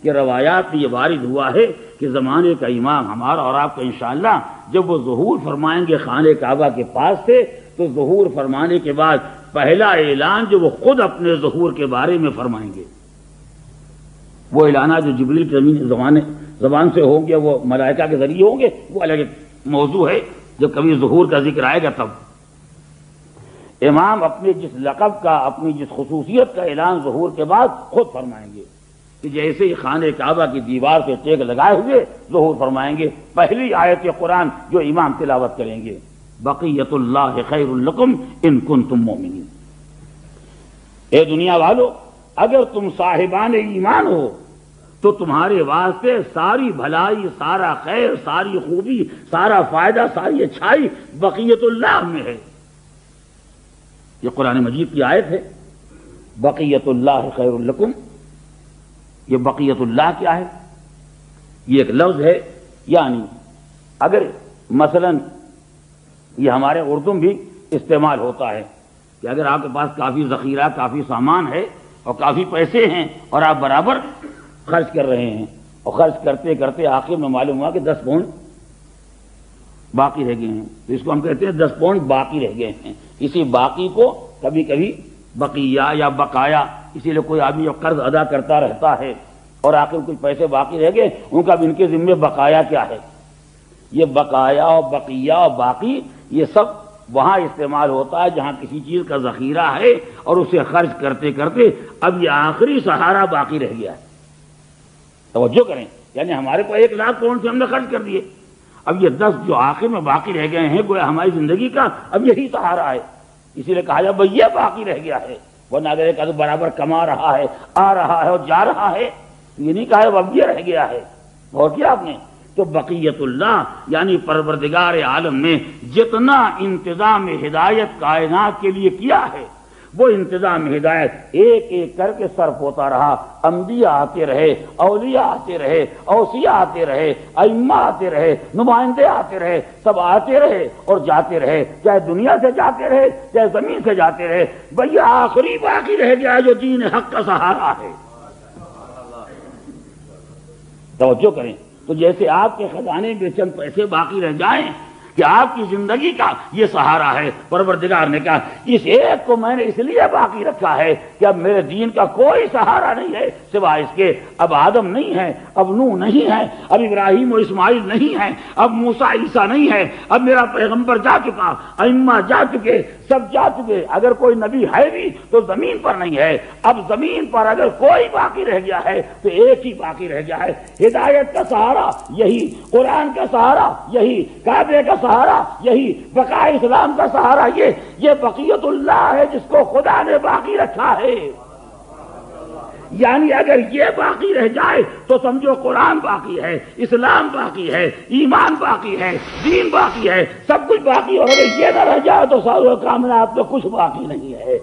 کہ روایات میں یہ وارد ہوا ہے کہ زمانے کا امام ہمارا اور آپ کا انشاءاللہ جب وہ ظہور فرمائیں گے خانہ کعبہ کے پاس سے، تو ظہور فرمانے کے بعد پہلا اعلان جو وہ خود اپنے ظہور کے بارے میں فرمائیں گے، وہ اعلانات جو جبریل کی زبان سے ہوں گے، وہ ملائکہ کے ذریعے ہوں گے، وہ الگ موضوع ہے، جب کبھی ظہور کا ذکر آئے گا تب امام اپنے جس لقب کا، اپنی جس خصوصیت کا اعلان ظہور کے بعد خود فرمائیں گے کہ جیسے ہی خانہ کعبہ کی دیوار پہ ٹیک لگائے ہوئے ظہور فرمائیں گے، پہلی آیت قرآن جو امام تلاوت کریں گے، بقیت اللہ خیر لکم ان کنتم مؤمنین۔ اے دنیا والو، اگر تم صاحبان ایمان ہو تو تمہارے واسطے ساری بھلائی، سارا خیر، ساری خوبی، سارا فائدہ، ساری اچھائی بقیت اللہ میں ہے۔ یہ قرآن مجید کی آیت ہے، بقیت اللہ خیر لکم۔ یہ بقیت اللہ کیا ہے؟ یہ ایک لفظ ہے، یعنی اگر مثلا یہ ہمارے اردو میں بھی استعمال ہوتا ہے کہ اگر آپ کے پاس کافی ذخیرہ، کافی سامان ہے اور کافی پیسے ہیں اور آپ برابر خرچ کر رہے ہیں، اور خرچ کرتے کرتے آخر میں معلوم ہوا کہ 10 پاؤنڈ باقی رہ گئے ہیں، تو اس کو ہم کہتے ہیں 10 پاؤنڈ باقی رہ گئے ہیں۔ اسی باقی کو کبھی کبھی بقیہ یا بقایا، اسی لیے کوئی آدمی جو قرض ادا کرتا رہتا ہے اور آخر کچھ پیسے باقی رہ گئے، ان کا بھی ان کے ذمے بقایا کیا ہے۔ یہ بقایا اور بقیہ اور باقی یہ سب وہاں استعمال ہوتا ہے جہاں کسی چیز کا ذخیرہ ہے اور اسے خرچ کرتے کرتے اب یہ آخری سہارا باقی رہ گیا ہے۔ توجہ کریں، یعنی ہمارے کو 1 لاکھ پاؤنڈ سے ہم نے خرچ کر دیے، اب یہ 10 جو آخر میں باقی رہ گئے ہیں گویا ہماری زندگی کا اب یہی سہارا ہے، اسی لیے کہا جائے بھئی یہ باقی رہ گیا ہے، ورنہ اگر ایک آدمی برابر کما رہا ہے، آ رہا ہے اور جا رہا ہے، یہ نہیں کہا اب یہ رہ گیا ہے۔ اور کیا آپ نے تو بقیت اللہ یعنی پروردگار عالم نے جتنا انتظام ہدایت کائنات کے لیے کیا ہے، وہ انتظام ہدایت ایک ایک کر کے صرف ہوتا رہا۔ انبیاء آتے رہے، اولیاء آتے رہے، اوصیاء آتے رہے، ائمہ آتے رہے، نمائندے آتے رہے، سب آتے رہے اور جاتے رہے، چاہے دنیا سے جاتے رہے چاہے زمین سے جاتے رہے، بھئی آخری باقی رہ گیا جو دین حق کا سہارا ہے۔ توجہ کریں، تو جیسے آپ کے خزانے میں چند پیسے باقی رہ جائیں کہ آپ کی زندگی کا یہ سہارا ہے، پروردگار نے کہا اس ایک کو میں نے اس لیے باقی رکھا ہے کہ اب میرے دین کا کوئی سہارا نہیں ہے سوائے اس کے۔ اب آدم نہیں ہے، اب نوح نہیں ہے، اب ابراہیم و اسماعیل نہیں ہے، اب موسیٰ عیسیٰ نہیں ہے، اب میرا پیغمبر جا چکا، ائمہ جا چکے، سب جا چکے، اگر کوئی نبی ہے بھی تو زمین پر نہیں ہے۔ اب زمین پر اگر کوئی باقی رہ گیا ہے تو ایک ہی باقی رہ گیا ہے، ہدایت کا سہارا یہی، قرآن کا سہارا یہی، کعبے کا سہارا یہی، بقاء اسلام کا سہارا یہ بقیت اللہ ہے جس کو خدا نے باقی رکھا ہے۔ یعنی اگر یہ باقی رہ جائے تو سمجھو قرآن باقی ہے، اسلام باقی ہے، ایمان باقی ہے، دین باقی ہے، سب کچھ باقی، اور اگر یہ نہ رہ جائے تو سارے کامنات میں کچھ باقی نہیں ہے۔